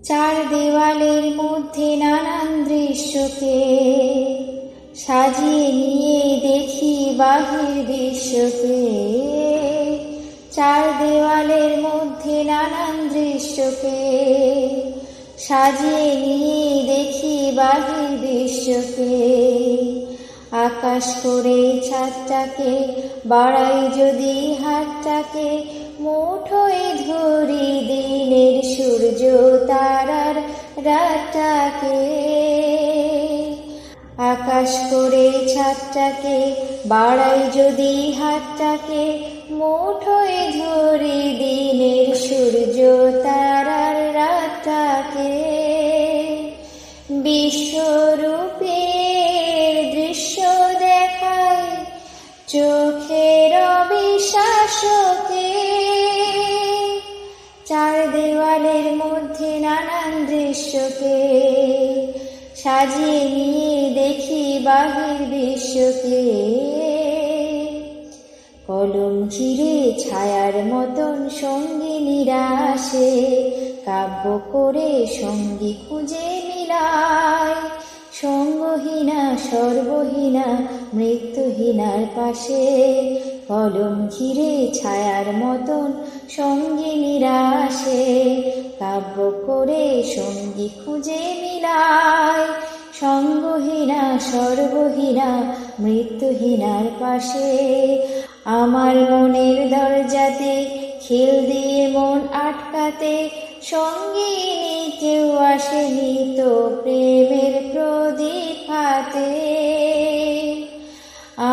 চার দেওয়ালের মধ্যে নানান দৃশ্যকে সাজিয়ে নিয়ে দেখি বাহির বিশ্বকে। চার দেওয়ালের মধ্যে নানান দৃশ্যকে সাজিয়ে নিয়ে দেখি বাহির বিশ্বকে। আকাশ করে ছাদটাকে বাড়াই যদি হাতটাকে, মুঠোয় ধরি দিনের সূর্য তারার রাতটাকে। আকাশ করে ছাদটাকে বাড়াই যদি হাতটাকে, মুঠোয় ধরি দিনের সূর্য তারার রাতটাকে। বিশ্বরূপের দৃশ্য দেখাই চোখের অবিশ্বাসকে। চার দেওয়ালের মধ্যে নানান দৃশ্যকে সাজিয়ে নিয়ে দেখি বাহির বিশ্বকে। কলম ঘিরে ছায়ার মতন সঙ্গিনীরা আসে, কাব্য করে সঙ্গী খুঁজে মিলায়। সঙ্গহীনা সর্বহীনা মৃত্যুহীনার পাশে, কলম ঘিরে ছায়ার মতন সঙ্গিনীরা আসে, কাব্য করে সঙ্গী খুঁজে মিলায়। সঙ্গহীনা সর্বহীনা মৃত্যুহীনার পাশে। আমার মনের দরজাতে খিল দিয়ে মন আটকাতে, সঙ্গিনী কেউ আসেনি তো প্রেমের প্রদীপ হাতে।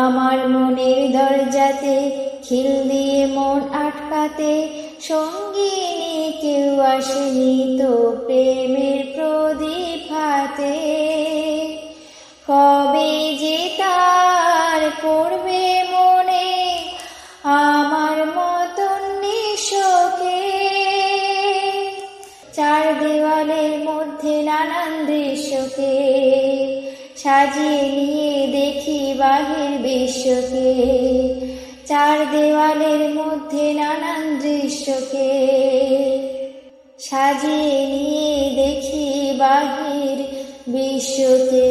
আমার মনের দরজাতে খিল দিয়ে মন আটকাতে, সঙ্গিনী কেউ আসেনি তো প্রেমের প্রদীপ হাতে। কবে যে তার পড়বে মনে আমার মতন নিশোকে। চার দেওয়ালের মধ্যে নানান দৃশ্যকে সাজিয়ে নিয়ে দেখি বাহির বিশ্বকে। চার দেওয়ালের মধ্যে নানান দৃশ্যকে সাজিয়ে নিয়ে দেখি বাহির বিশ্বকে।